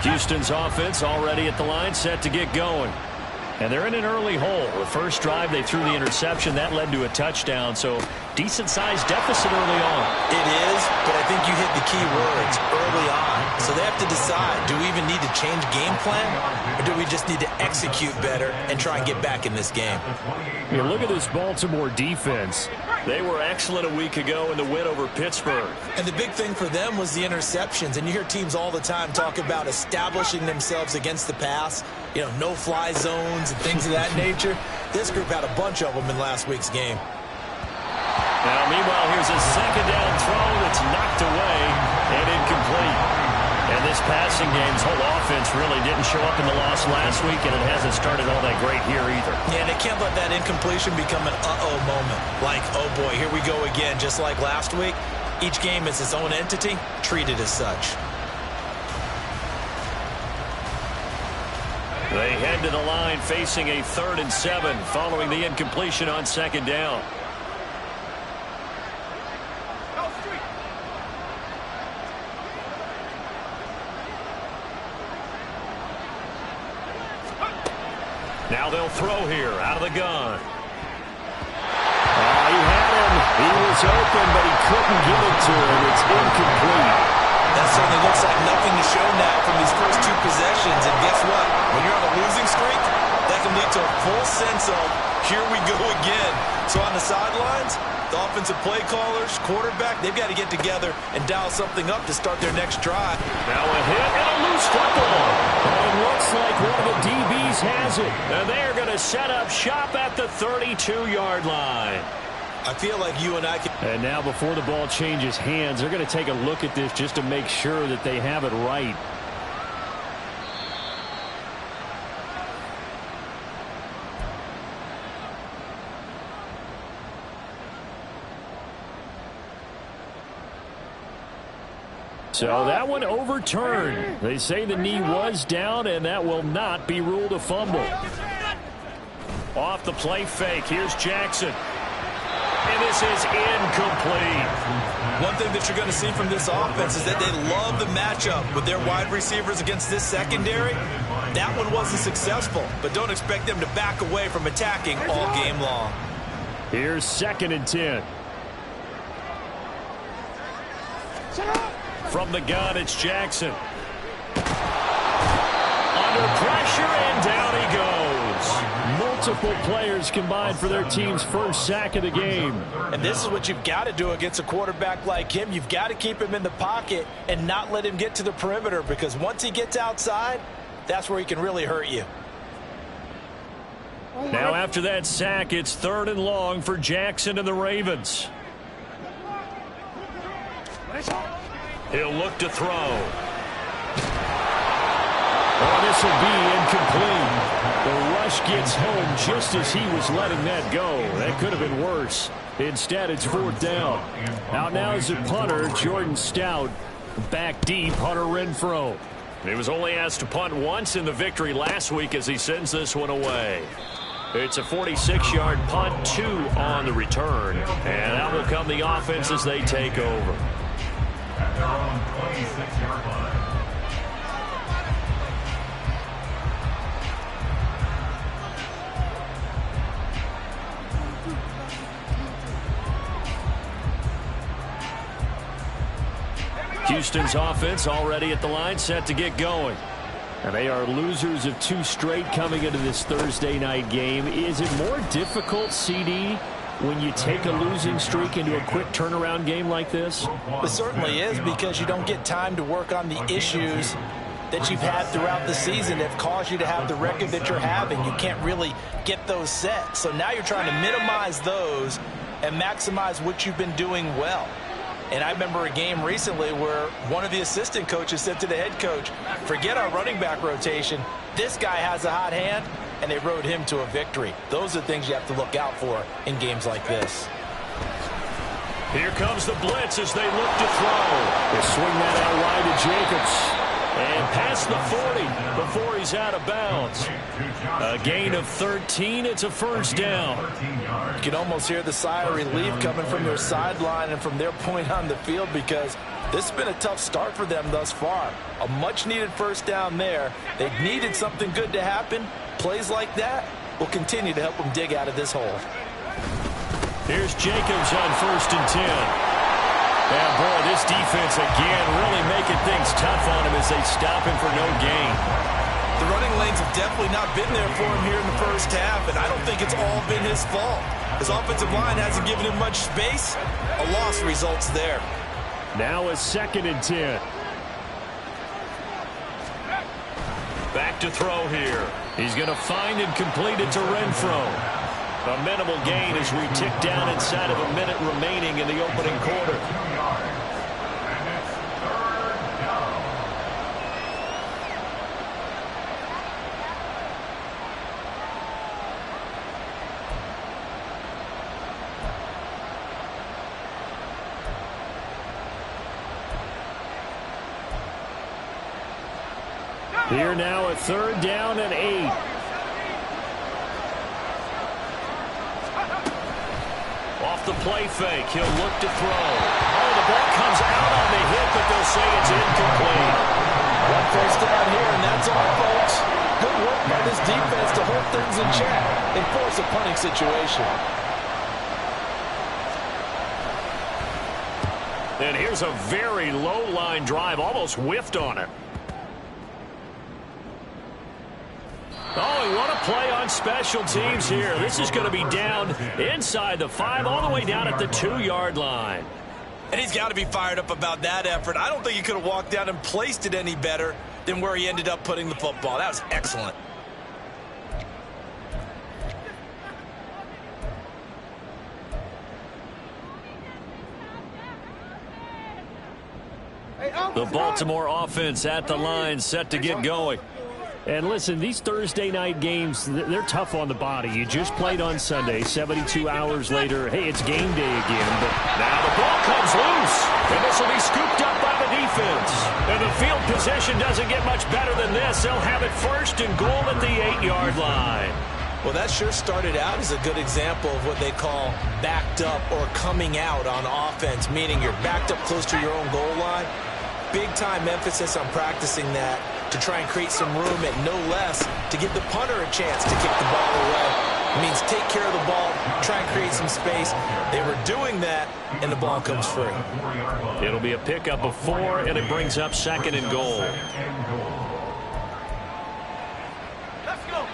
Houston's offense already at the line, set to get going. And they're in an early hole. The first drive, they threw the interception. That led to a touchdown, so decent-sized deficit early on. It is, but I think you hit the key words early on. So they have to decide, do we even need to change game plan, or do we just need to execute better and try and get back in this game? You look at this Baltimore defense. They were excellent a week ago in the win over Pittsburgh. And the big thing for them was the interceptions. And you hear teams all the time talk about establishing themselves against the pass, you know, no-fly zones and things of that nature. This group had a bunch of them in last week's game. Now, meanwhile, here's a second down throw that's knocked away and incomplete. And this passing game's whole offense really didn't show up in the loss last week, and it hasn't started all that great here either. Yeah, they can't let that incompletion become an uh-oh moment. Like, oh boy, here we go again, just like last week. Each game is its own entity, treated as such. They head to the line facing a 3rd and 7 following the incompletion on second down. Now they'll throw here out of the gun. He had him. He was open, but he couldn't get it to him. It's incomplete. That certainly looks like nothing to show now from these first 2 possessions. And guess what? When you're on a losing streak, that can lead to a full sense of, here we go again. So on the sidelines, the offensive play callers, quarterback, they've got to get together and dial something up to start their next drive. Now a hit and a loose football. And it looks like one of the DBs has it. And they're going to set up shop at the 32-yard line. I feel like you and I can... And now before the ball changes hands, they're going to take a look at this just to make sure that they have it right. So that one overturned. They say the knee was down, and that will not be ruled a fumble. Off the play fake, here's Jackson. And this is incomplete. One thing that you're going to see from this offense is that they love the matchup with their wide receivers against this secondary. That one wasn't successful, but don't expect them to back away from attacking all game long. Here's 2nd and 10. From the gun, it's Jackson. Under pressure, and down he goes. Multiple players combined for their team's first sack of the game. And this is what you've got to do against a quarterback like him. You've got to keep him in the pocket and not let him get to the perimeter, because once he gets outside, that's where he can really hurt you. Now after that sack, it's 3rd and long for Jackson and the Ravens. He'll look to throw. Oh, this will be incomplete. The rush gets home just as he was letting that go. That could have been worse. Instead, it's 4th down. Out now is the punter, Jordan Stout. Back deep, Hunter Renfrow. He was only asked to punt once in the victory last week as he sends this one away. It's a 46-yard punt, 2 on the return. And out will come the offense as they take over. At their own 26-yard line. Houston's offense already at the line, set to get going. And they are losers of 2 straight coming into this Thursday night game. Is it more difficult, CD, when you take a losing streak into a quick turnaround game like this? It certainly is, because you don't get time to work on the issues that you've had throughout the season that have caused you to have the record that you're having. You can't really get those set. So now you're trying to minimize those and maximize what you've been doing well. And I remember a game recently where one of the assistant coaches said to the head coach, forget our running back rotation. This guy has a hot hand, and they rode him to a victory. Those are things you have to look out for in games like this. Here comes the blitz as they look to throw. They swing that out wide to Jacobs. And past the 40 before he's out of bounds. A gain of 13. It's a 1st down. You can almost hear the sigh of relief coming from their sideline and from their point on the field, because This has been a tough start for them thus far. A much-needed first down there. They needed something good to happen. Plays like that will continue to help them dig out of this hole. Here's Jacobs on 1st and 10. And boy, this defense again really making things tough on him as they stop him for no gain. The running lanes have definitely not been there for him here in the first half, and I don't think it's all been his fault. His offensive line hasn't given him much space. A loss results there. Now a 2nd and 10. Back to throw here. He's going to find and complete it to Renfro. A minimal gain as we tick down inside of a minute remaining in the opening quarter. Here now a 3rd down and 8. Off the play fake, he'll look to throw. Oh, the ball comes out on the hit, but they'll say it's incomplete. One first down here, and that's all, folks. Good work by this defense to hold things in check and force a punting situation. And here's a very low line drive, almost whiffed on it. Oh, you want to play on special teams here. This is going to be down inside the 5, all the way down at the 2-yard line. And he's got to be fired up about that effort. I don't think he could have walked down and placed it any better than where he ended up putting the football. That was excellent. The Baltimore offense at the line, set to get going. And listen, these Thursday night games, they're tough on the body. You just played on Sunday, 72 hours later. Hey, it's game day again. But now the ball comes loose, and this will be scooped up by the defense. And the field position doesn't get much better than this. They'll have it 1st and goal at the 8-yard line. Well, that sure started out as a good example of what they call backed up or coming out on offense, meaning you're backed up close to your own goal line. Big-time emphasis on practicing that to try and create some room at no less to give the punter a chance to kick the ball away. It means take care of the ball, try and create some space. They were doing that, and the ball comes free. It'll be a pickup of 4, and it brings up 2nd and goal. Let's go.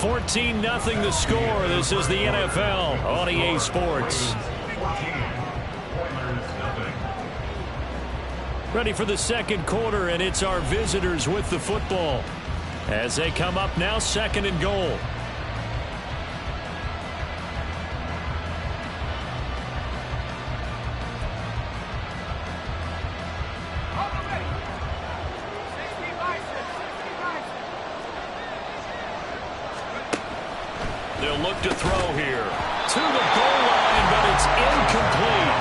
14-0 the score. This is the NFL on EA Sports. Ready for the 2nd quarter, and it's our visitors with the football. As they come up now, 2nd and goal. They'll look to throw here. To the goal line, but it's incomplete.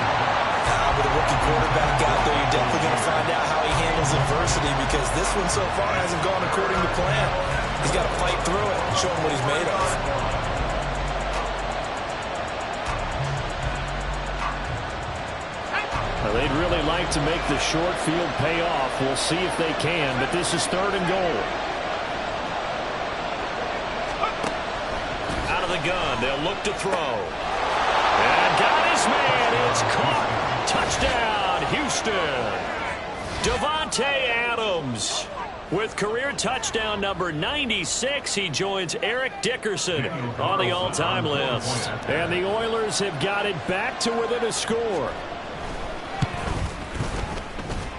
With a rookie quarterback out there, you're definitely going to find out how he handles adversity, because this one so far hasn't gone according to plan. He's got to fight through it and show him what he's made of. Well, they'd really like to make the short field pay off. We'll see if they can, but this is 3rd and goal. Out of the gun, they'll look to throw. And got his man. It's caught. Touchdown, Houston. Davante Adams with career touchdown number 96. He joins Eric Dickerson on the all-time list. And the Oilers have got it back to within a score.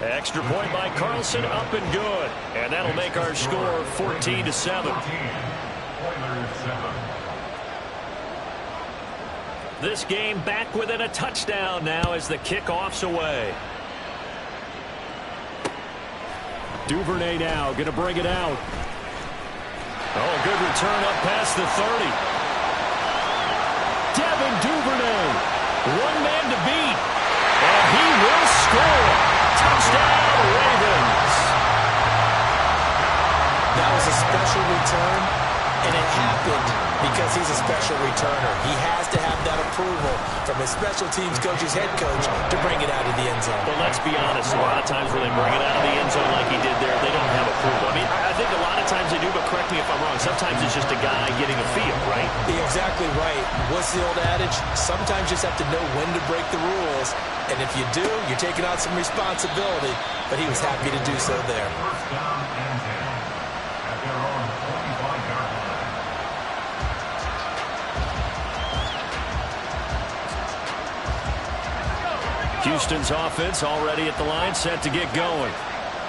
Extra point by Carlson, up and good. And that'll make our score 14-7. This game back within a touchdown now as the kickoff's away. Duvernay now going to bring it out. Oh, good return up past the 30. Devin Duvernay, one man to beat, and he will score. Touchdown, Ravens. That was a special return. And it happened because he's a special returner. He has to have that approval from his special teams coach's head coach to bring it out of the end zone. But let's be honest, a lot of times when they bring it out of the end zone like he did there, they don't have approval. I mean, I think a lot of times they do, but correct me if I'm wrong. Sometimes it's just a guy getting a feel, right? You're exactly right. What's the old adage? Sometimes you just have to know when to break the rules. And if you do, you're taking on some responsibility. But he was happy to do so there. Houston's offense already at the line, set to get going.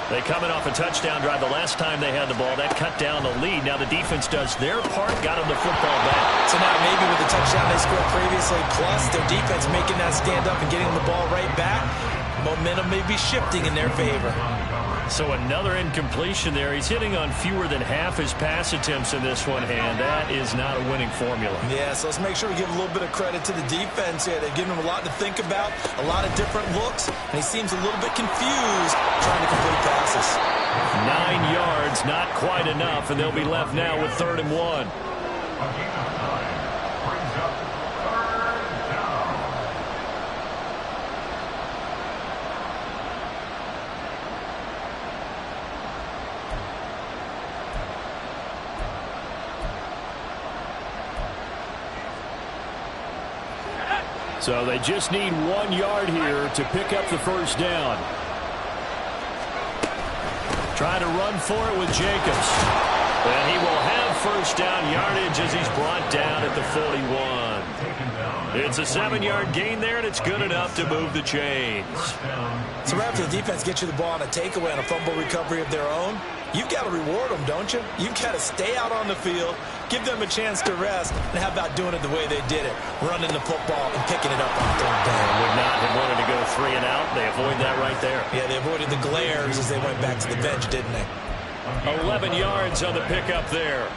They coming off a touchdown drive the last time they had the ball. That cut down the lead. Now the defense does their part, got them the football back. So now maybe with the touchdown they scored previously, plus their defense making that stand up and getting the ball right back, momentum may be shifting in their favor. So another incompletion there. He's hitting on fewer than half his pass attempts in this one, and that is not a winning formula. Yeah, so let's make sure we give a little bit of credit to the defense here. They're giving him a lot to think about, a lot of different looks, and he seems a little bit confused trying to complete passes. 9 yards, not quite enough, and they'll be left now with 3rd and 1. So they just need 1 yard here to pick up the first down. Trying to run for it with Jacobs. And he will have first down yardage as he's brought down at the 41. It's a 7-yard gain there, and it's good enough to move the chains. So right after the defense gets you the ball on a takeaway and a fumble recovery of their own, you've got to reward them, don't you? You've got to stay out on the field, give them a chance to rest, and how about doing it the way they did it, running the football and picking it up on 3rd down. Would not have wanted to go 3 and out. They avoid that right there. Yeah, they avoided the glares as they went back to the bench, didn't they? 11 yards on the pickup there.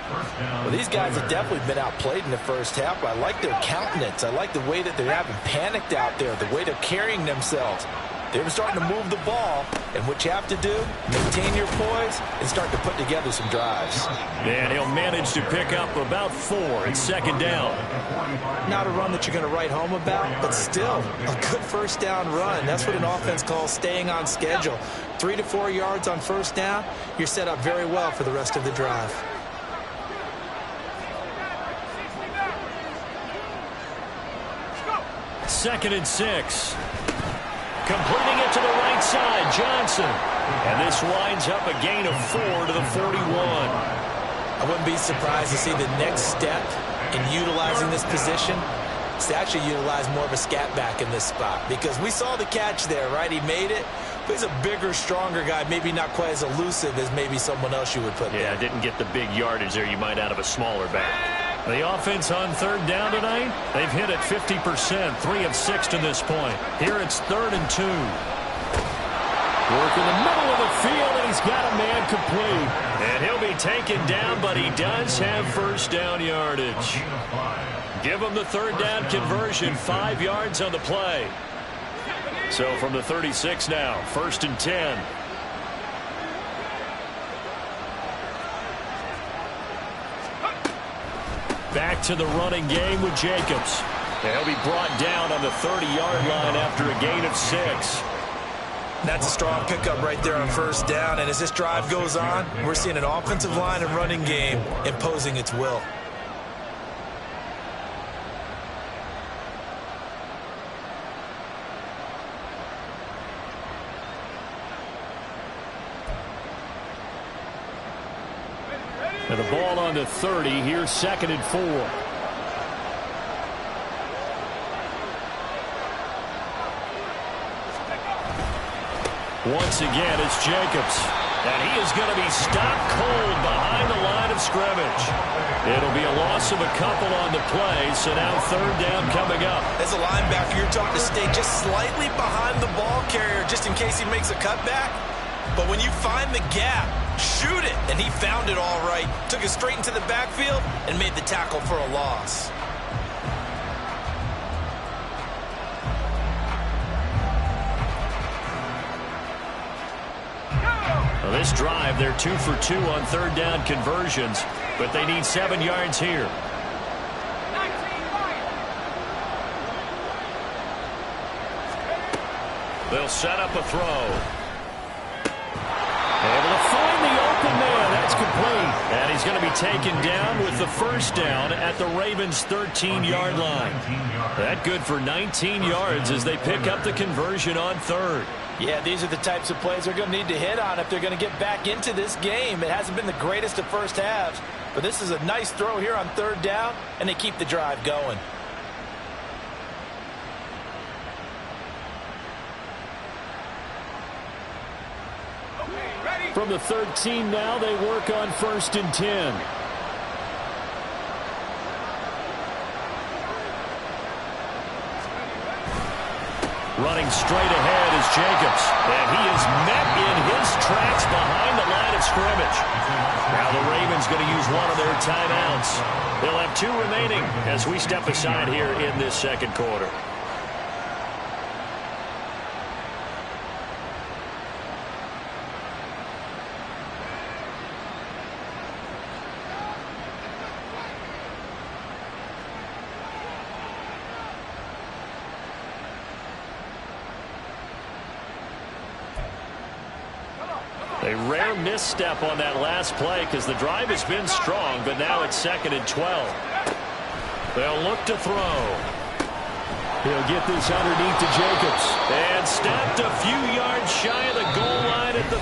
Well, these guys have definitely been outplayed in the first half. I like their countenance. I like the way that they're having panicked out there, the way they're carrying themselves. They're starting to move the ball, and what you have to do, maintain your poise and start to put together some drives. And he'll manage to pick up about 4. It's 2nd down. Not a run that you're going to write home about, but still a good first down run. That's what an offense calls staying on schedule. 3 to 4 yards on first down, you're set up very well for the rest of the drive. Second and 6. Completing it to the right side, Johnson. And this winds up a gain of 4 to the 41. I wouldn't be surprised to see the next step in utilizing this position is to actually utilize more of a scat back in this spot. Because we saw the catch there, right? He made it. But he's a bigger, stronger guy, maybe not quite as elusive as maybe someone else you would put there. Yeah, didn't get the big yardage there you might out of a smaller back. The offense on 3rd down tonight, they've hit it 50%, 3 of 6 to this point. Here it's 3rd and 2. Work in the middle of the field, and he's got a man complete. And he'll be taken down, but he does have first down yardage. Give him the 3rd down conversion, 5 yards on the play. So from the 36 now, 1st and 10. Back to the running game with Jacobs. He'll be brought down on the 30-yard line after a gain of 6. That's a strong pickup right there on first down. And as this drive goes on, we're seeing an offensive line and running game imposing its will. And the ball on the 30. Here's 2nd and 4. Once again, it's Jacobs. And he is going to be stopped cold behind the line of scrimmage. It'll be a loss of a couple on the play, so now 3rd down coming up. As a linebacker, you're taught to stay just slightly behind the ball carrier just in case he makes a cutback. But when you find the gap, shoot it. And he found it all right. Took it straight into the backfield and made the tackle for a loss. Well, this drive, they're 2 for 2 on 3rd down conversions. but they need 7 yards here. They'll set up a throw. Able to find the open man. That's complete. And he's going to be taken down with the first down at the Ravens' 13-yard line. That good for 19 yards as they pick up the conversion on third. Yeah, these are the types of plays they're going to need to hit on if they're going to get back into this game. It hasn't been the greatest of first halves, but this is a nice throw here on third down, and they keep the drive going. From the 13 now, they work on 1st and 10. Running straight ahead is Jacobs. And he is met in his tracks behind the line of scrimmage. Now the Ravens going to use one of their timeouts. They'll have 2 remaining as we step aside here in this second quarter. A rare misstep on that last play because the drive has been strong, but now it's 2nd and 12. They'll look to throw. He'll get this underneath to Jacobs. And stopped a few yards shy of the goal line at the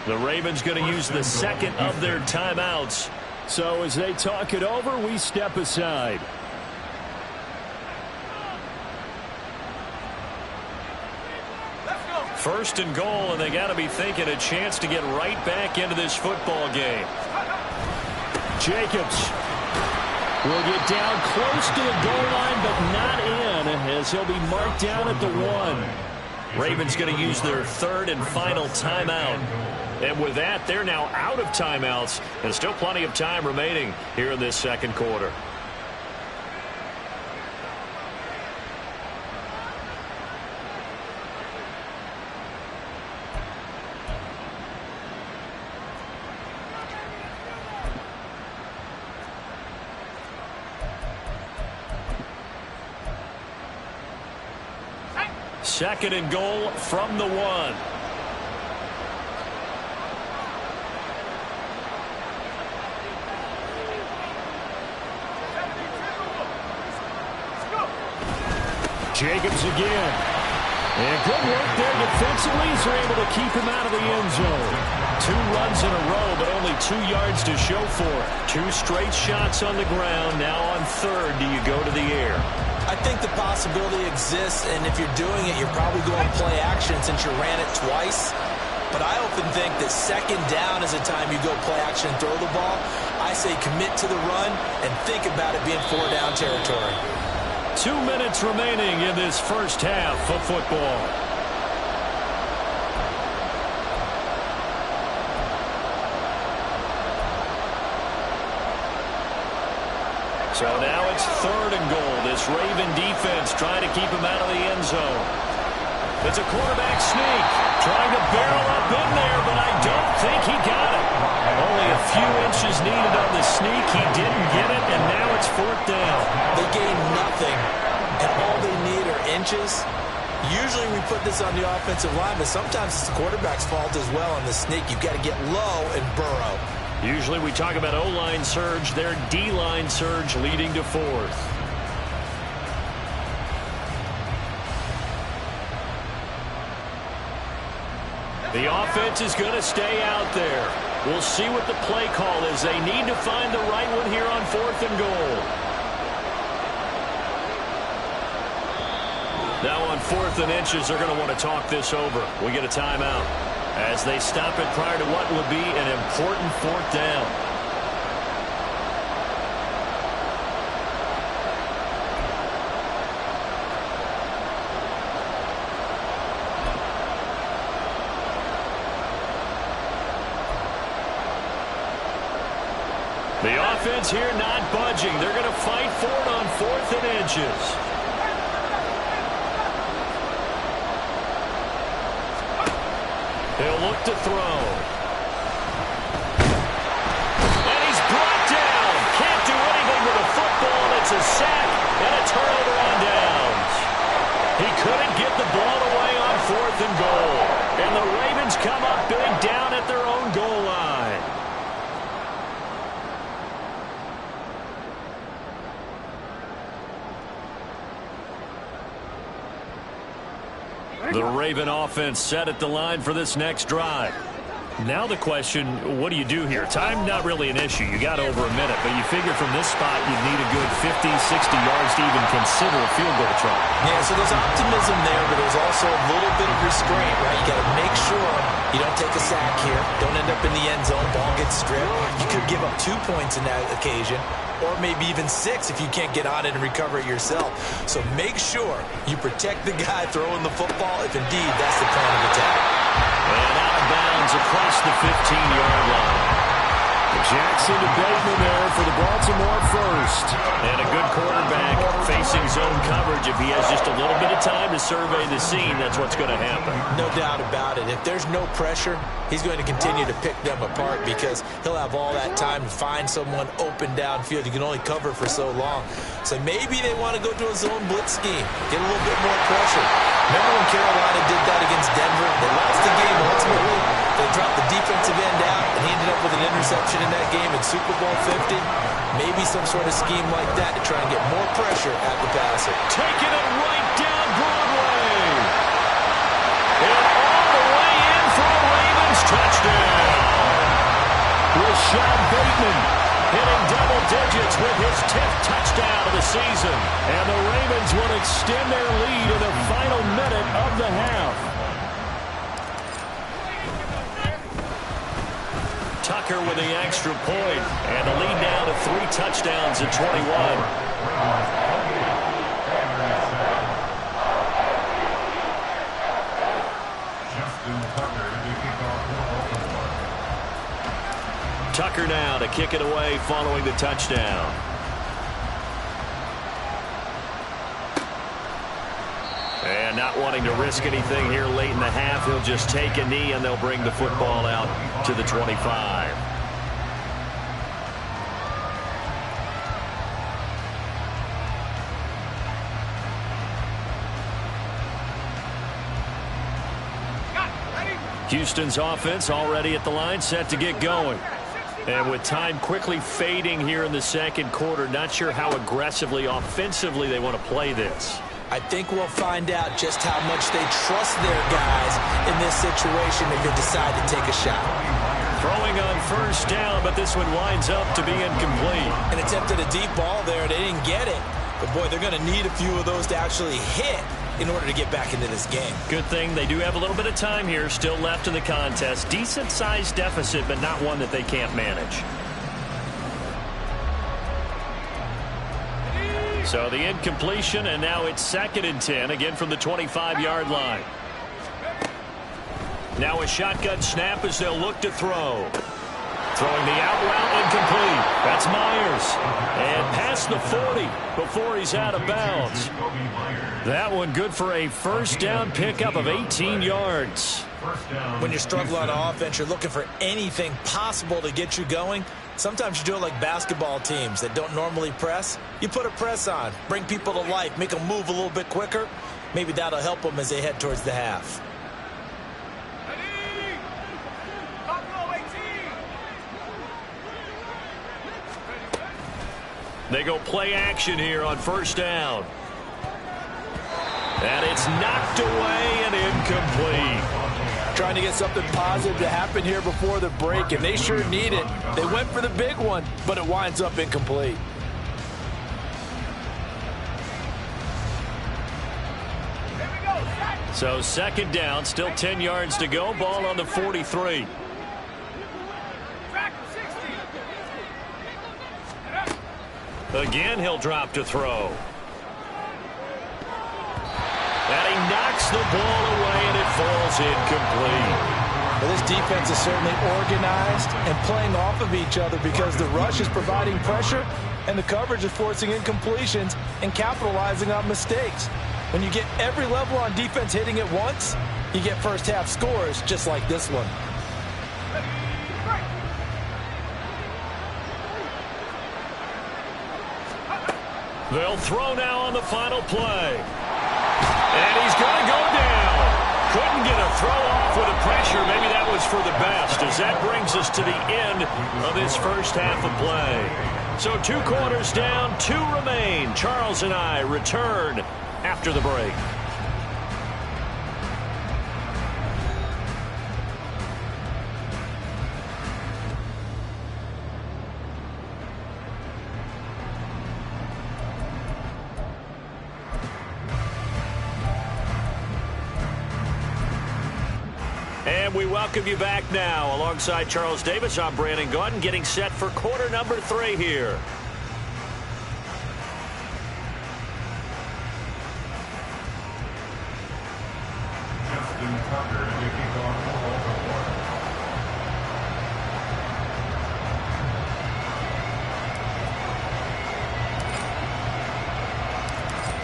3. The Ravens going to use the second of their timeouts. So as they talk it over, we step aside. First and goal, and they got to be thinking a chance to get right back into this football game. Jacobs will get down close to the goal line, but not in, as he'll be marked down at the 1. Ravens going to use their 3rd and final timeout. And with that, they're now out of timeouts, and still plenty of time remaining here in this second quarter. Second and goal from the 1. Jacobs again. And good work there defensively as they're able to keep him out of the end zone. 2 runs in a row, but only 2 yards to show for it. 2 straight shots on the ground. Now on 3rd, do you go to the air? I think the possibility exists, and if you're doing it, you're probably going play action since you ran it twice. But I often think that 2nd down is a time you go play action and throw the ball. I say commit to the run and think about it being 4-down territory. 2 minutes remaining in this first half of football. So now it's 3rd and goal. This Raven defense trying to keep him out of the end zone. It's a quarterback sneak. Trying to barrel up in there, but I don't think he got it. Only a few inches needed on the sneak. He didn't get it, and now it's 4th down. They gained nothing, and all they need are inches. Usually we put this on the offensive line, but sometimes it's the quarterback's fault as well on the sneak. You've got to get low and burrow. Usually we talk about O-line surge, their D-line surge leading to 4th. The offense is going to stay out there. We'll see what the play call is. They need to find the right one here on 4th and goal. Now on 4th and inches, they're going to want to talk this over. We get a timeout as they stop it prior to what would be an important 4th down. The offense here not budging. They're going to fight for it on 4th and inches. They'll look to throw. And 4th and goal. And the Ravens come up big down at their own goal line. The Raven offense set at the line for this next drive. Now the question, what do you do here? Time not really an issue. You got over a minute, but you figure from this spot you'd need a good 50, 60 yards to even consider a field goal try. Yeah, so there's optimism there, but there's also a little bit of restraint, right? You got to make sure you don't take a sack here. Don't end up in the end zone. Ball gets stripped. You could give up 2 points in that occasion, or maybe even 6 if you can't get on it and recover it yourself. So make sure you protect the guy throwing the football if indeed that's the plan of attack. And out of bounds across the 15-yard line. Jackson to Bateman there for the Baltimore first. And a good quarterback facing zone coverage. If he has just a little bit of time to survey the scene, that's what's going to happen. No doubt about it. If there's no pressure, he's going to continue to pick them apart because he'll have all that time to find someone open downfield. You can only cover for so long. So maybe they want to go to a zone blitz scheme, get a little bit more pressure. Remember when Carolina did that against Denver? They lost the game ultimately. They dropped the defensive end out, and he ended up with an interception in that game in Super Bowl 50. Maybe some sort of scheme like that to try and get more pressure at the passer. Taking it right down Broadway. And all the way in for a Ravens touchdown. Rashad Bateman hitting double digits with his 10th touchdown of the season. And the Ravens will extend their lead in the final minute of the half. Tucker with the extra point, and the lead now to 3 touchdowns at 21. Tucker now to kick it away following the touchdown. And not wanting to risk anything here late in the half, he'll just take a knee and they'll bring the football out to the 25. Houston's offense already at the line, set to get going. And with time quickly fading here in the second quarter, not sure how aggressively, offensively they want to play this. I think we'll find out just how much they trust their guys in this situation if they decide to take a shot. Throwing on first down, but this one winds up to be incomplete. An attempt at a deep ball there. They didn't get it. But, boy, they're going to need a few of those to actually hit in order to get back into this game. Good thing they do have a little bit of time here still left in the contest. Decent-sized deficit, but not one that they can't manage. So the incompletion, and now it's 2nd and 10, again from the 25-yard line. Now a shotgun snap as they'll look to throw. Throwing the out route, incomplete. That's Myers. And past the 40 before he's out of bounds. That one good for a first down pickup of 18 yards. When you're struggling on offense, you're looking for anything possible to get you going. Sometimes you do it like basketball teams that don't normally press. You put a press on, bring people to life, make them move a little bit quicker. Maybe that'll help them as they head towards the half. They go play action here on first down. And it's knocked away and incomplete. Trying to get something positive to happen here before the break, and they sure need it. They went for the big one, but it winds up incomplete. So 2nd down, still 10 yards to go. Ball on the 43. Again, he'll drop to throw. And he knocks the ball away, and it falls incomplete. Well, this defense is certainly organized and playing off of each other because the rush is providing pressure and the coverage is forcing incompletions and capitalizing on mistakes. When you get every level on defense hitting it once, you get first half scores just like this one. They'll throw now on the final play. And he's going to go down. Couldn't get a throw off with the pressure. Maybe that was for the best, as that brings us to the end of this first half of play. So 2 quarters down, 2 remain. Charles and I return after the break. And we welcome you back now. Alongside Charles Davis, I'm Brandon Gaudin, getting set for quarter number 3 here.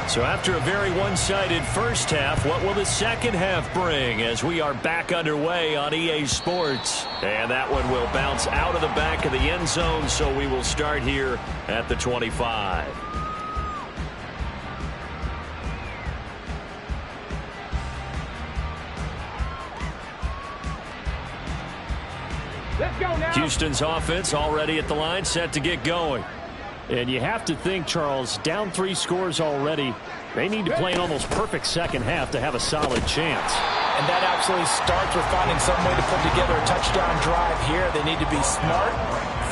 So after a very one-sided first half, what will the second half bring as we are back underway on EA Sports? And that one will bounce out of the back of the end zone, so we will start here at the 25. Let's go now. Houston's offense already at the line, set to get going. And you have to think, Charles, down 3 scores already. They need to play an almost perfect second half to have a solid chance. And that absolutely starts with finding some way to put together a touchdown drive here. They need to be smart,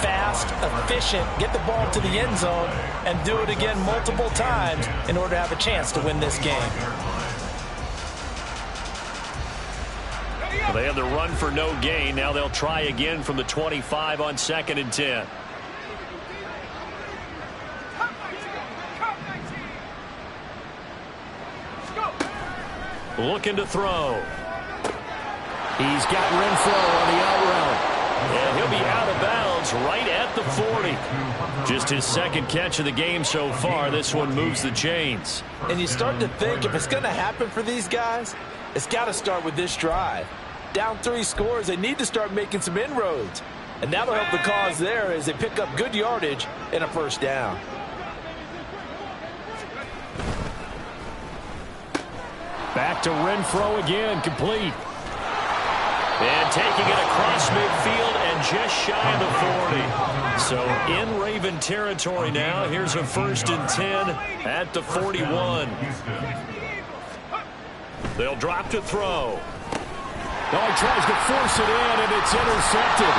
fast, efficient, get the ball to the end zone, and do it again multiple times in order to have a chance to win this game. Well, they had the run for no gain. Now they'll try again from the 25 on 2nd and 10. Looking to throw. He's got Renfro on the out route. And he'll be out of bounds right at the 40. Just his 2nd catch of the game so far. This one moves the chains. And you start to think if it's going to happen for these guys, it's got to start with this drive. Down 3 scores, they need to start making some inroads. And that'll help the cause there as they pick up good yardage and a first down. Back to Renfro again, complete. And taking it across midfield and just shy of the 40. So in Raven territory now. Here's a 1st and 10 at the 41. They'll drop to throw. Oh, he tries to force it in, and it's intercepted.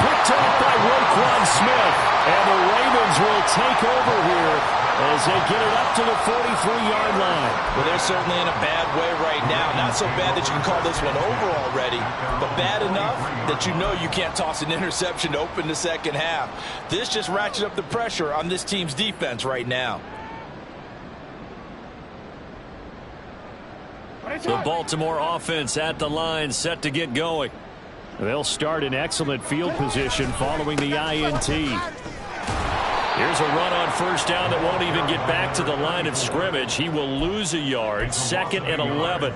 Picked off by Roquan Smith. And the Ravens will take over here as they get it up to the 43-yard line. Well, they're certainly in a bad way right now. Not so bad that you can call this one over already, but bad enough that you know you can't toss an interception to open the second half. This just ratchets up the pressure on this team's defense right now. The Baltimore offense at the line, set to get going. They'll start in excellent field position following the INT. Here's a run on 1st down that won't even get back to the line of scrimmage. He will lose a yard. 2nd and 11.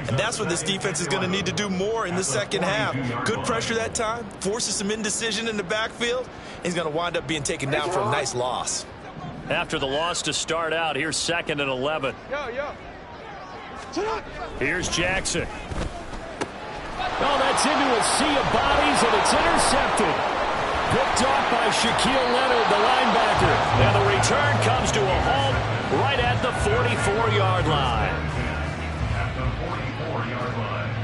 And that's what this defense is going to need to do more in the second half. Good pressure that time, forces some indecision in the backfield. He's going to wind up being taken down for a nice loss. After the loss to start out, here's 2nd and 11. Here's Jackson. Oh, that's into a sea of bodies, and it's intercepted. Picked off by Shaquille Leonard, the linebacker. And the return comes to a halt right at the 44-yard line. At the 44-yard line.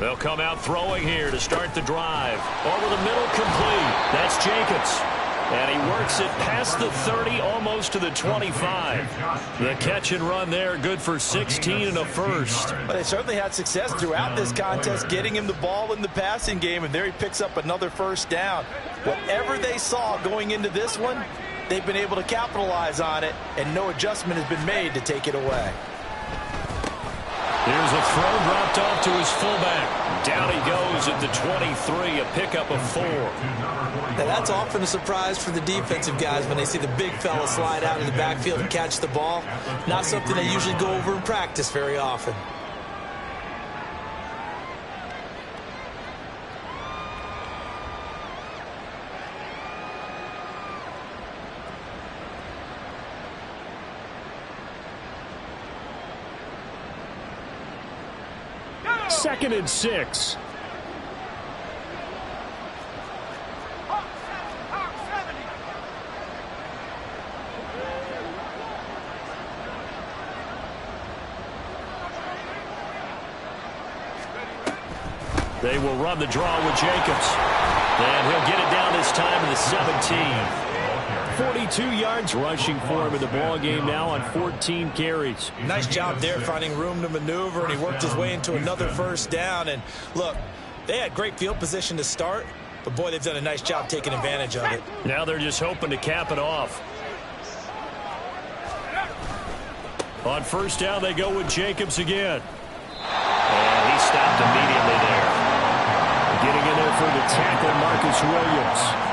They'll come out throwing here to start the drive. Over the middle, complete. That's Jacobs. And he works it past the 30, almost to the 25. The catch and run there, good for 16 and a first. But they certainly had success throughout this contest, getting him the ball in the passing game, and there he picks up another first down. Whatever they saw going into this one, they've been able to capitalize on it, and no adjustment has been made to take it away. Here's a throw dropped off to his fullback. Down he goes at the 23, a pickup of 4. Now that's often a surprise for the defensive guys when they see the big fella slide out in the backfield and catch the ball. Not something they usually go over in practice very often. 2nd and 6. They will run the draw with Jacobs. And he'll get it down this time to the 17. 42 yards rushing for him in the ball game now on 14 carries. Nice job there finding room to maneuver, and he worked his way into another first down. And look, they had great field position to start, but boy, they've done a nice job taking advantage of it. Now they're just hoping to cap it off. On first down, they go with Jacobs again. And he stopped immediately there. Getting in there for the tackle, Marcus Williams.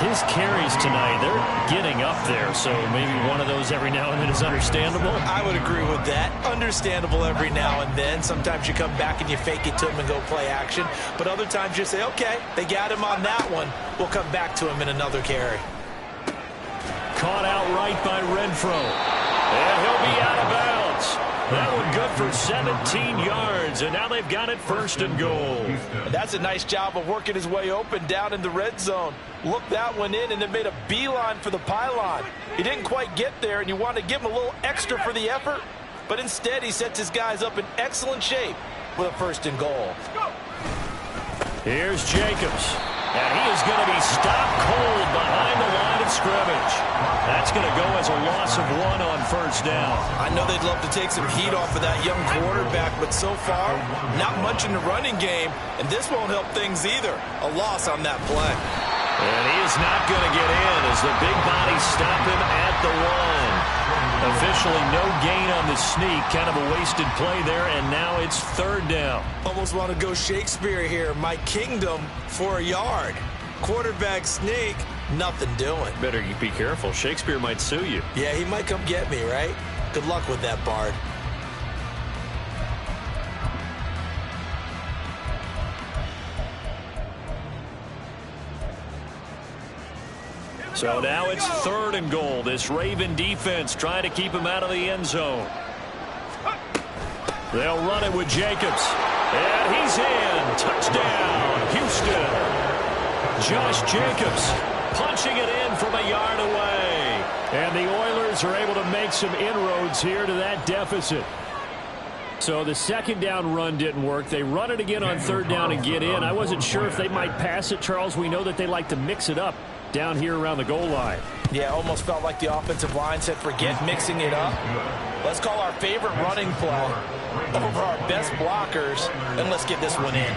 His carries tonight, they're getting up there, so maybe one of those every now and then is understandable. I would agree with that. Understandable every now and then. Sometimes you come back and you fake it to him and go play action. But other times you say, okay, they got him on that one. We'll come back to him in another carry. Caught outright by Renfro. And he'll be out of bounds. That one good for 17 yards, and now they've got it 1st and goal. And that's a nice job of working his way open down in the red zone. Looked that one in and then made a beeline for the pylon. He didn't quite get there, and you want to give him a little extra for the effort, but instead he sets his guys up in excellent shape with a 1st and goal. Here's Jacobs. And he is going to be stopped cold behind the line of scrimmage. That's going to go as a loss of 1 on first down. I know they'd love to take some heat off of that young quarterback, but so far, not much in the running game, and this won't help things either. A loss on that play. And he is not going to get in as the big bodies stop him at the 1. Officially no gain on the sneak. Kind of a wasted play there, and now it's 3rd down. Almost want to go Shakespeare here. My kingdom for a yard. Quarterback sneak, nothing doing. Better you be careful. Shakespeare might sue you. Yeah, he might come get me, right? Good luck with that, Bard. So now it's 3rd and goal. This Raven defense trying to keep him out of the end zone. They'll run it with Jacobs. And he's in. Touchdown, Houston. Josh Jacobs punching it in from a yard away. And the Oilers are able to make some inroads here to that deficit. So the 2nd down run didn't work. They run it again on 3rd down and get in. I wasn't sure if they might pass it, Charles. We know that they like to mix it up down here around the goal line. Yeah, almost felt like the offensive line said, forget mixing it up. Let's call our favorite running play over our best blockers, and let's get this one in.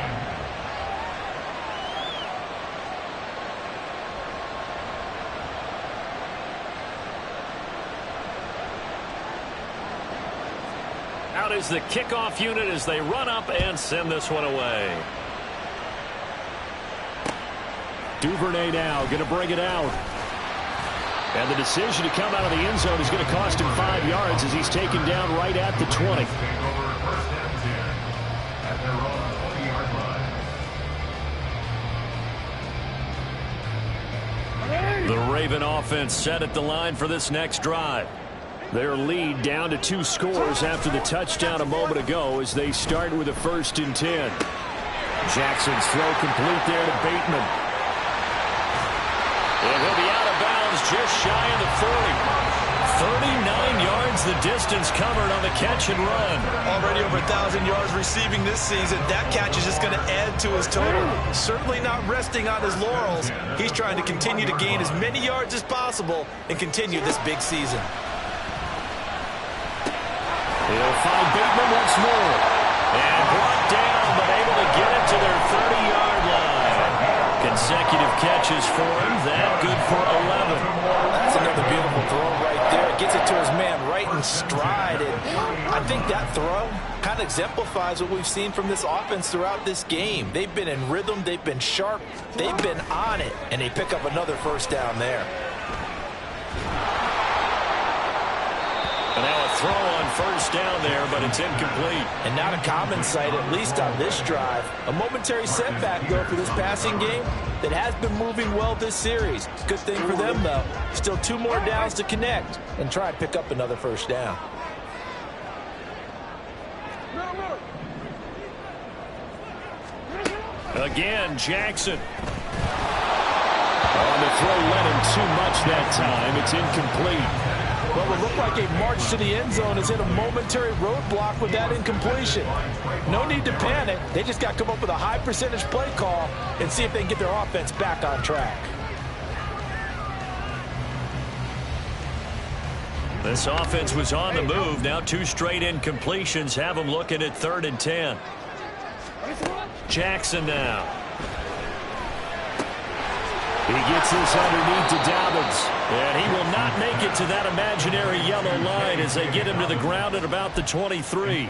Out is the kickoff unit as they run up and send this one away. Duvernay now going to bring it out. And the decision to come out of the end zone is going to cost him 5 yards as he's taken down right at the 20. The Raven offense set at the line for this next drive. Their lead down to 2 scores after the touchdown a moment ago as they start with a 1st and 10. Jackson's throw complete there to Bateman. And he'll be out of bounds just shy of the 40. 39 yards the distance covered on the catch and run. Already over 1,000 yards receiving this season. That catch is just going to add to his total. Certainly not resting on his laurels. He's trying to continue to gain as many yards as possible and continue this big season. He'll find Bateman once more. And brought down, but able to get it to their 30-yard line. Consecutive catches for him. That good for 11. That's another beautiful throw right there. Gets it to his man right in stride. And I think that throw kind of exemplifies what we've seen from this offense throughout this game. They've been in rhythm. They've been sharp. They've been on it. And they pick up another 1st down there. And now a throw on 1st down there, but it's incomplete. And not a common sight, at least on this drive. A momentary setback, though, for this passing game that has been moving well this series. Good thing for them, though. Still 2 more downs to connect and try and pick up another 1st down. Again, Jackson. On the throw, led him too much that time. It's incomplete. Well, it looked like a march to the end zone has hit a momentary roadblock with that incompletion. No need to panic. They just got to come up with a high percentage play call and see if they can get their offense back on track. This offense was on the move. Now 2 straight incompletions have them looking at 3rd and 10. Jackson now. He gets this underneath to Dobbins. And he will not make it to that imaginary yellow line as they get him to the ground at about the 23.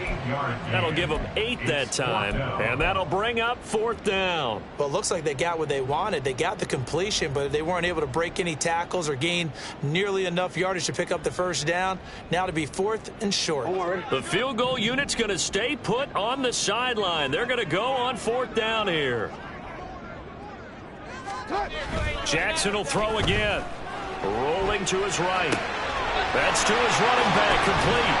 That'll give them 8 that time. And that'll bring up 4th down. Well, it looks like they got what they wanted. They got the completion, but they weren't able to break any tackles or gain nearly enough yardage to pick up the 1st down. Now to be 4th and short. The field goal unit's going to stay put on the sideline. They're going to go on 4th down here. Jackson will throw again. Rolling to his right. That's to his running back, complete.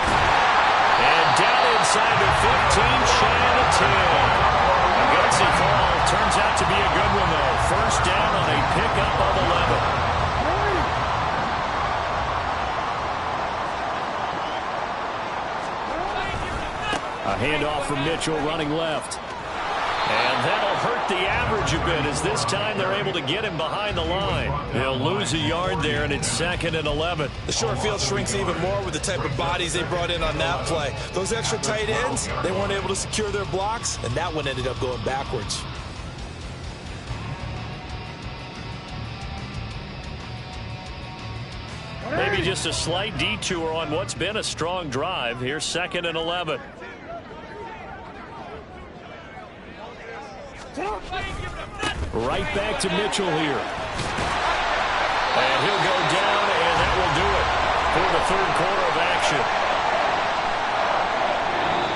And down inside the 15, shy of the 10. A gutsy call. Turns out to be a good one, though. 1st down on a pickup of 11. A handoff from Mitchell running left. And that'll hurt the average a bit as this time they're able to get him behind the line. They'll lose a yard there, and it's 2nd and 11. The short field shrinks even more with the type of bodies they brought in on that play. Those extra tight ends, they weren't able to secure their blocks, and that one ended up going backwards. Maybe just a slight detour on what's been a strong drive. Here's 2nd and 11. Right back to Mitchell here. And he'll go down, and that will do it for the 3rd quarter of action.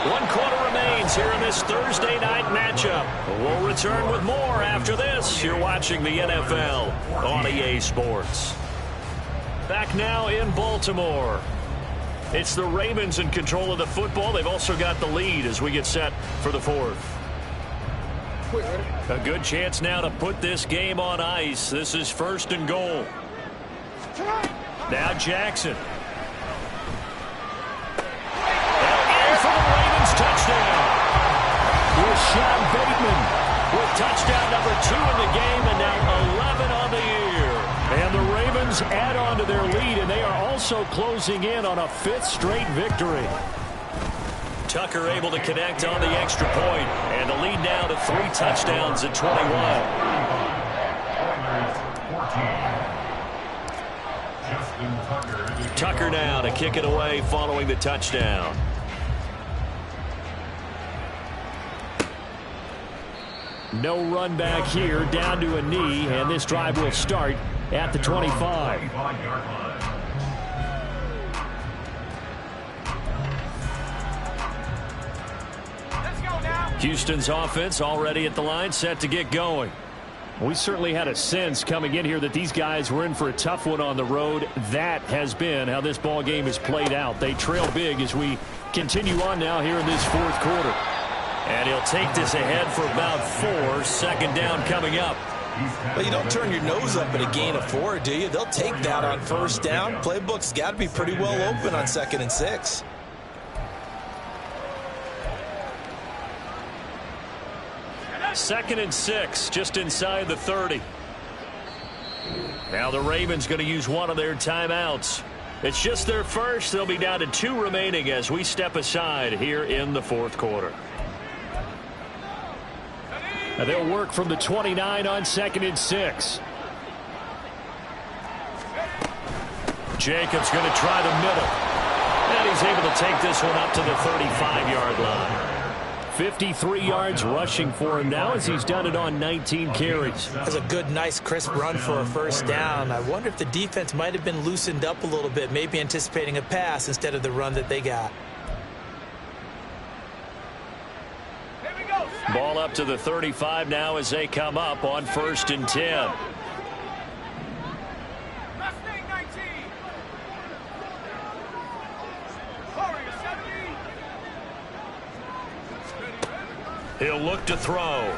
1 quarter remains here in this Thursday night matchup. We'll return with more after this. You're watching the NFL on EA Sports. Back now in Baltimore. It's the Ravens in control of the football. They've also got the lead as we get set for the 4th. A good chance now to put this game on ice. This is 1st and goal. Now Jackson. And in for the Ravens touchdown. Rashawn Bateman with touchdown number 2 in the game, and now 11 on the year. And the Ravens add on to their lead, and they are also closing in on a 5th straight victory. Tucker able to connect on the extra point, and the lead now to 3 touchdowns at 21. Tucker now to kick it away following the touchdown. No run back here, down to a knee, and this drive will start at the 25. Houston's offense already at the line, set to get going. We certainly had a sense coming in here that these guys were in for a tough one on the road. That has been how this ball game has played out. They trail big as we continue on now here in this 4th quarter. And he'll take this ahead for about 4. 2nd down coming up. Well, you don't turn your nose up at a gain of 4, do you? They'll take that on 1st down. Playbook's got to be pretty well open on 2nd and 6. Second and 6, just inside the 30. Now the Ravens going to use one of their timeouts. It's just their first. They'll be down to 2 remaining as we step aside here in the 4th quarter. And they'll work from the 29 on 2nd and 6. Jacobs going to try the middle. And he's able to take this one up to the 35-yard line. 53 yards rushing for him now as he's done it on 19 carries. That's a good, nice, crisp run for a 1st down. I wonder if the defense might have been loosened up a little bit, maybe anticipating a pass instead of the run that they got. Ball up to the 35 now as they come up on 1st and 10. He'll look to throw.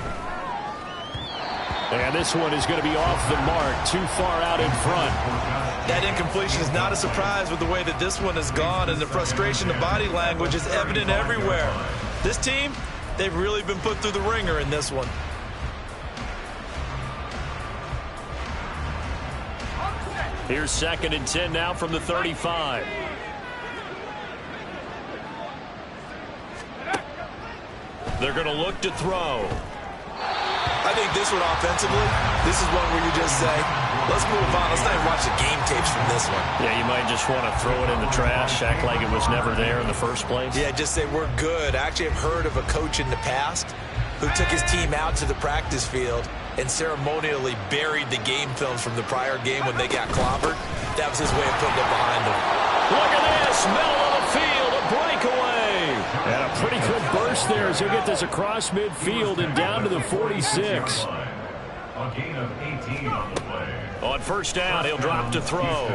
And this one is going to be off the mark, too far out in front. That incompletion is not a surprise with the way that this one has gone, and the frustration, the body language is evident everywhere. This team, they've really been put through the ringer in this one. Here's 2nd and 10 now from the 35. They're going to look to throw. I think this one offensively, this is one where you just say, let's move on. Let's not even watch the game tapes from this one. Yeah, you might just want to throw it in the trash, act like it was never there in the first place. Yeah, just say we're good. I actually have heard of a coach in the past who took his team out to the practice field and ceremonially buried the game films from the prior game when they got clobbered. That was his way of putting it behind them. Look at this, middle of the field, a breakaway. And a pretty good burst there as he'll get this across midfield and down to the 46. A gain of 18 on the play. On first down, he'll drop to throw.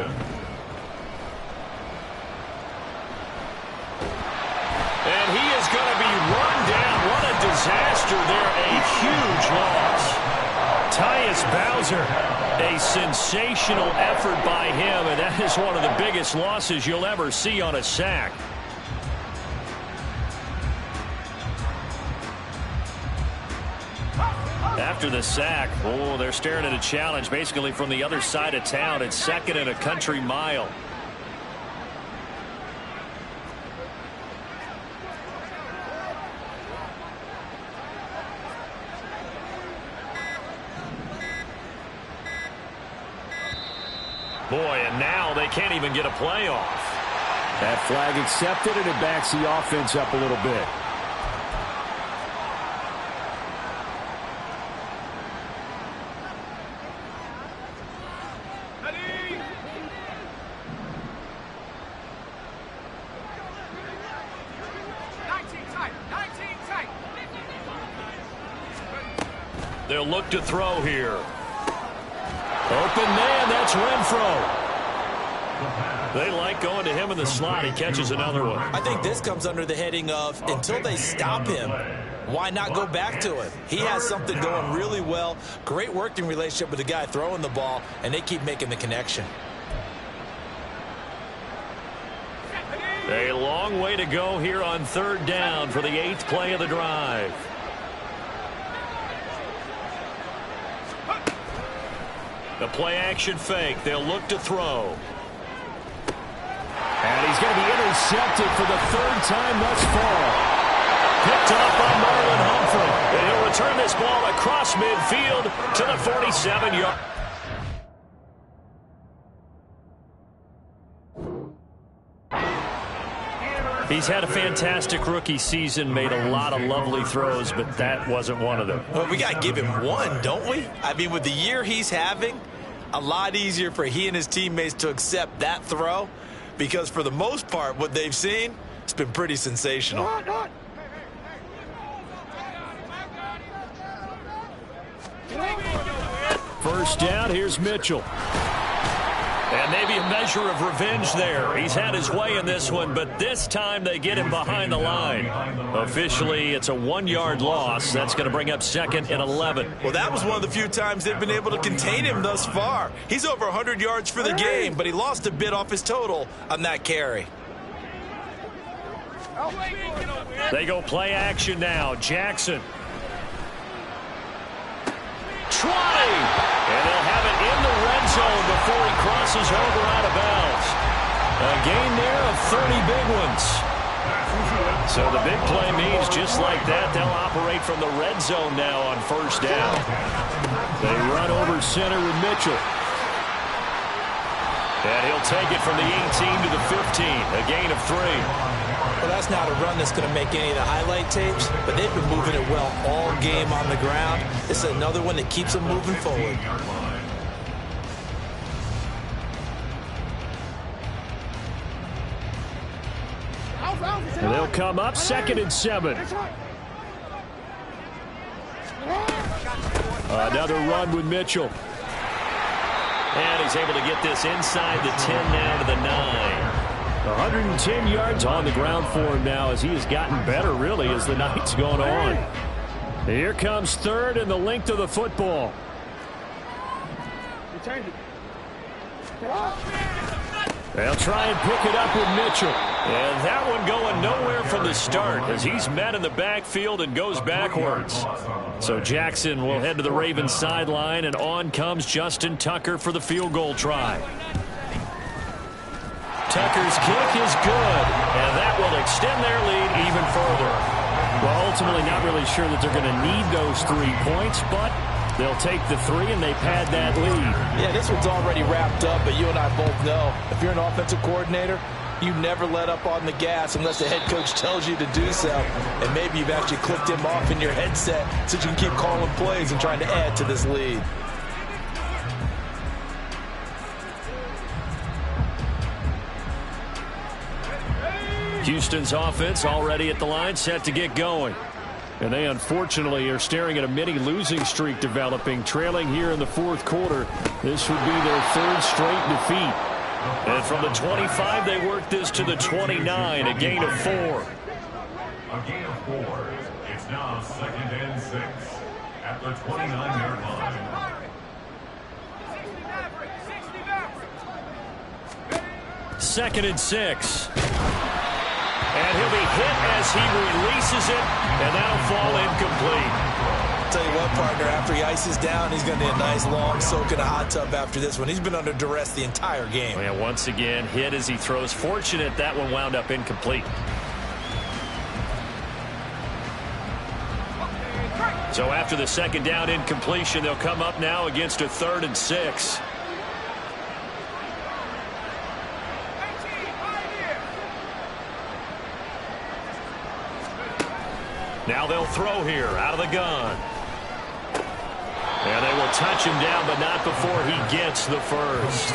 And he is going to be run down. What a disaster there. A huge loss. Tyus Bowser, a sensational effort by him, and that is one of the biggest losses you'll ever see on a sack. After the sack, oh, they're staring at a challenge basically from the other side of town. It's 2nd and a country mile. Boy, and now they can't even get a play off. That flag accepted, and it backs the offense up a little bit. They'll look to throw here. Open man, that's Renfro. They like going to him in the slot. He catches another one. I think this comes under the heading of until they stop him, why not go back to it? He has something going really well. Great working relationship with the guy throwing the ball, and they keep making the connection. A long way to go here on 3rd down for the 8th play of the drive. The play action fake. They'll look to throw. And he's going to be intercepted for the 3rd time thus far. Picked off by Marlon Humphrey. And he'll return this ball across midfield to the 47-yard. He's had a fantastic rookie season, made a lot of lovely throws, but that wasn't one of them. Well, we got to give him one, don't we? I mean, with the year he's having, a lot easier for he and his teammates to accept that throw, because for the most part, what they've seen, it's been pretty sensational. First down, here's Mitchell. And maybe a measure of revenge there. He's had his way in this one, but this time they get him behind the line. Officially, it's a 1-yard loss. That's going to bring up 2nd and 11. Well, that was one of the few times they've been able to contain him thus far. He's over 100 yards for the game, but he lost a bit off his total on that carry. They go play action now. Jackson. Trotting. And they'll have it in the red zone before he crosses over out of bounds. A gain there of 30 big ones. So the big play means just like that, they'll operate from the red zone now on first down. They run over center with Mitchell. And he'll take it from the 18 to the 15, a gain of 3. Well, that's not a run that's going to make any of the highlight tapes, but they've been moving it well all game on the ground. This is another one that keeps them moving forward. And they'll come up 2nd and 7. Another run with Mitchell. And he's able to get this inside the 10 now to the 9. 110 yards on the ground for him now as he has gotten better, really, as the night's gone on. Here comes 3rd and the length of the football. They'll try and pick it up with Mitchell. And that one going nowhere from the start as he's met in the backfield and goes backwards. So Jackson will head to the Ravens sideline, and on comes Justin Tucker for the field goal try. Tucker's kick is good, and that will extend their lead even further. Well, ultimately not really sure that they're going to need those 3 points, but they'll take the 3 and they pad that lead. Yeah, this one's already wrapped up, but you and I both know if you're an offensive coordinator, you never let up on the gas unless the head coach tells you to do so. And maybe you've actually clicked him off in your headset so you can keep calling plays and trying to add to this lead. Houston's offense already at the line, set to get going. And they unfortunately are staring at a mini losing streak developing, trailing here in the fourth quarter. This would be their 3rd straight defeat. And from the 25, they work this to the 29, a gain of 4. A gain of 4. It's now 2nd and 6 at the 29-yard line. Second and 6. And he'll be hit as he releases it, and that'll fall incomplete. I'll tell you what, partner, after he ices down, he's going to need a nice long soak in a hot tub after this one. He's been under duress the entire game. And once again, hit as he throws. Fortunate that one wound up incomplete. So after the second down incompletion, they'll come up now against a 3rd and 6. Now they'll throw here out of the gun. And they will touch him down, but not before he gets the first.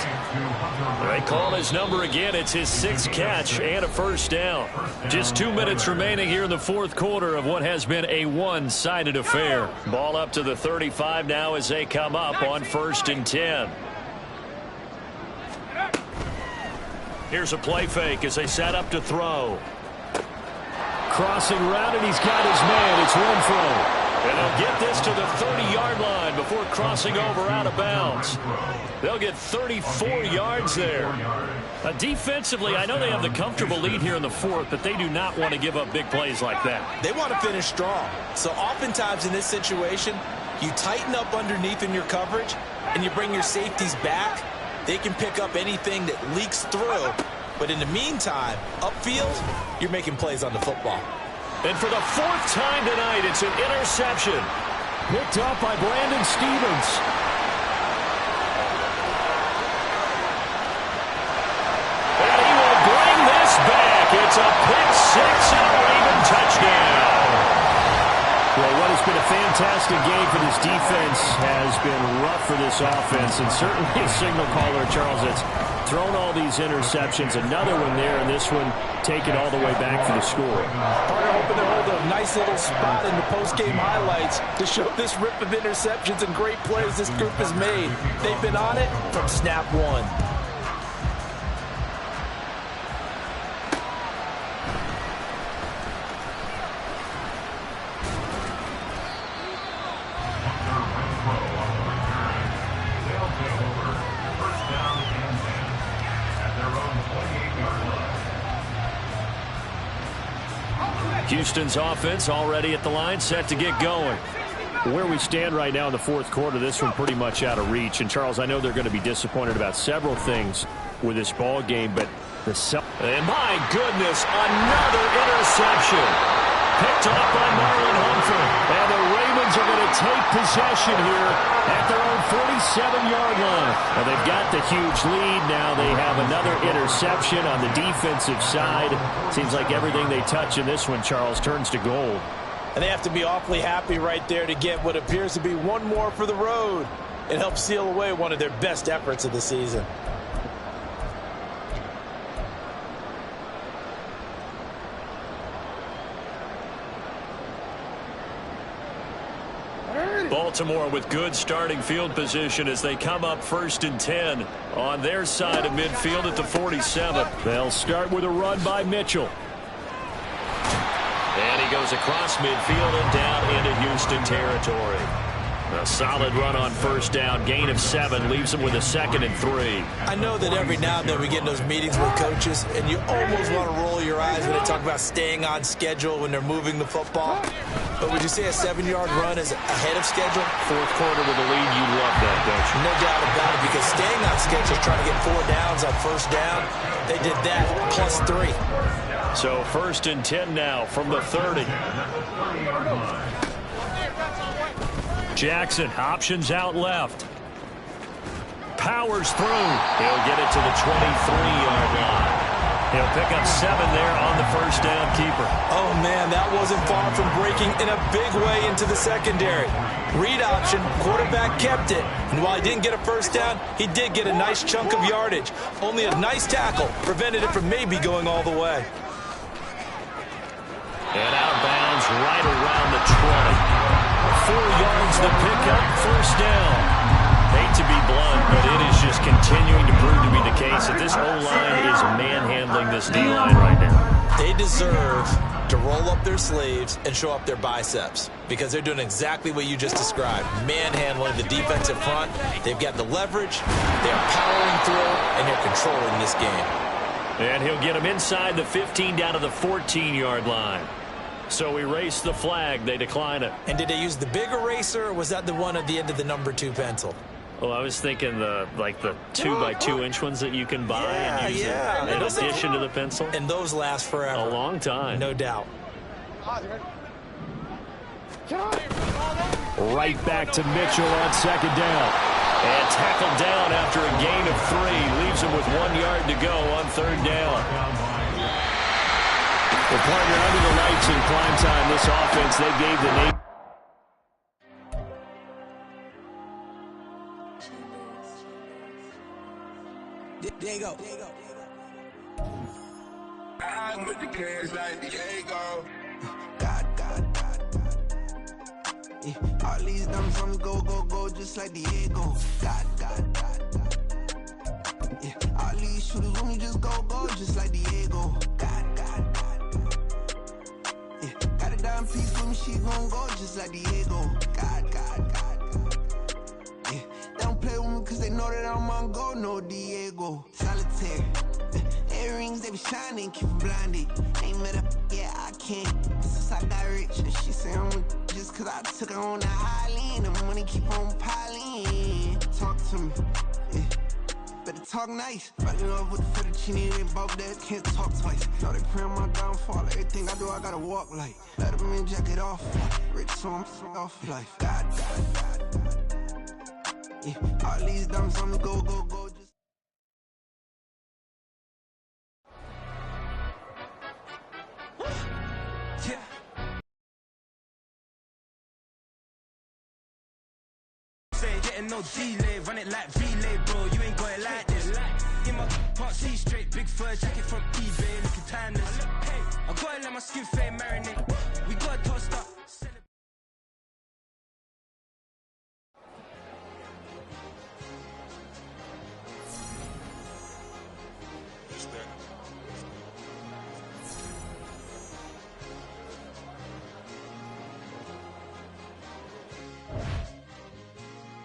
They call his number again. It's his 6th catch and a first down. Just 2 minutes remaining here in the fourth quarter of what has been a one-sided affair. Ball up to the 35 now as they come up on 1st and 10. Here's a play fake as they set up to throw. Crossing route, and he's got his man. It's Renfro. And they'll get this to the 30-yard line before crossing over out of bounds. They'll get 34 yards there. Defensively, I know they have the comfortable lead here in the fourth, but they do not want to give up big plays like that. They want to finish strong. So oftentimes in this situation, you tighten up underneath in your coverage, and you bring your safeties back. They can pick up anything that leaks through. But in the meantime, upfield, you're making plays on the football. And for the 4th time tonight, it's an interception. Picked up by Brandon Stevens. And he will bring this back. It's a pick 6 and a Raven touchdown. Well, what has been a fantastic game for this defense has been rough for this offense, and certainly a signal caller, Charles, that's thrown all these interceptions. Another one there, and this one taken all the way back for the score. Partner hoping to hold a nice little spot in the post-game highlights to show this rip of interceptions and great plays this group has made. They've been on it from snap one. Houston's offense already at the line, set to get going. Where we stand right now in the fourth quarter, this one pretty much out of reach. And, Charles, I know they're going to be disappointed about several things with this ball game, but and my goodness, another interception. Picked off by Marlon Humphrey. And the Ravens are going to take possession here at their own 47-yard line. Now they've got the huge lead. Now they have another interception on the defensive side. Seems like everything they touch in this one, Charles, turns to gold. And they have to be awfully happy right there to get what appears to be one more for the road. It helps seal away one of their best efforts of the season. Baltimore with good starting field position as they come up 1st and 10 on their side of midfield at the 47. They'll start with a run by Mitchell. And he goes across midfield and down into Houston territory. A solid run on first down. Gain of 7 leaves him with a 2nd and 3. I know that every now and then we get in those meetings with coaches, and you almost want to roll your eyes when they talk about staying on schedule when they're moving the football. But would you say a 7-yard run is ahead of schedule? Fourth quarter with a lead, you love that, don't you? No doubt about it, because staying on schedule, trying to get 4 downs on first down, they did that, plus 3. So 1st and 10 now from the 30. Jackson, options out left. Powers through. He'll get it to the 23-yard line. He'll pick up 7 there on the first down keeper. Oh, man, that wasn't far from breaking in a big way into the secondary. Read option, quarterback kept it. And while he didn't get a first down, he did get a nice chunk of yardage. Only a nice tackle prevented it from maybe going all the way. And out of bounds right around the 20. 4 yards to pick up, first down. Hate to be blunt, but it is just continuing to prove to be the case that this O-line is manhandling this D-line right now. They deserve to roll up their sleeves and show up their biceps because they're doing exactly what you just described, manhandling the defensive front. They've got the leverage, they're powering through, and they're controlling this game. And he'll get him inside the 15 down to the 14-yard line. So erase the flag. They decline it. And did they use the big eraser, or was that the one at the end of the number 2 pencil? Well, I was thinking the 2x2-inch ones that you can buy and use in addition to the pencil. And those last forever. A long time. No doubt. Right back to Mitchell on 2nd down. And tackled down after a gain of 3. Leaves him with 1 yard to go on 3rd down. Well, partner, under the lights in prime time, this offense, they gave the name. There you go. I'm with the cash like Diego. God. Yeah, all these numbers on go, just like Diego. God. Yeah, all these shooters when we just go, just like Diego. God. Yeah, got a dime piece for me, she gon' go just like Diego. God. Yeah, they don't play with me cause they know that I'm on go, no Diego. Solitaire. Earrings, they be shining, keep them blinded. Ain't met up, yeah, I can't. Since I got rich, and she say I'm just cause I took her on the island. The money keep on piling. Talk to me, yeah. Better talk nice. Fucking up with the fettuccine, they both dead, can't talk twice. Know they pray on my downfall. Everything I do, I gotta walk like. Let them in, jacket off. Rich, so I'm off life. God. Yeah, all these dumps on me go, just. Yeah. Say getting no delay, run it like relay, bro. You ain't got it like this. In my part C straight, big fur jacket from eBay, looking timeless. Hey, I gotta let my skin fade marinate. We gotta toast up.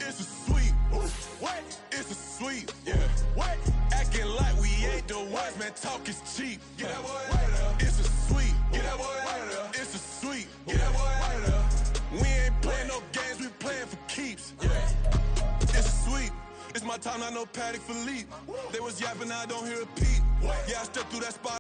It's a sweet. What? It's a sweet. Yeah. What? Acting like we ain't the ones, man. Talk is cheap. Get that boy out of there. It's a sweet. Get that boy out of there. It's a sweet. Get that boy out of there. We ain't playing no games. We playing for keeps. Yeah. It's a sweet. It's my time. I know Patty Philippe. They was yapping. I don't hear a peep. Yeah, I stepped through that spot.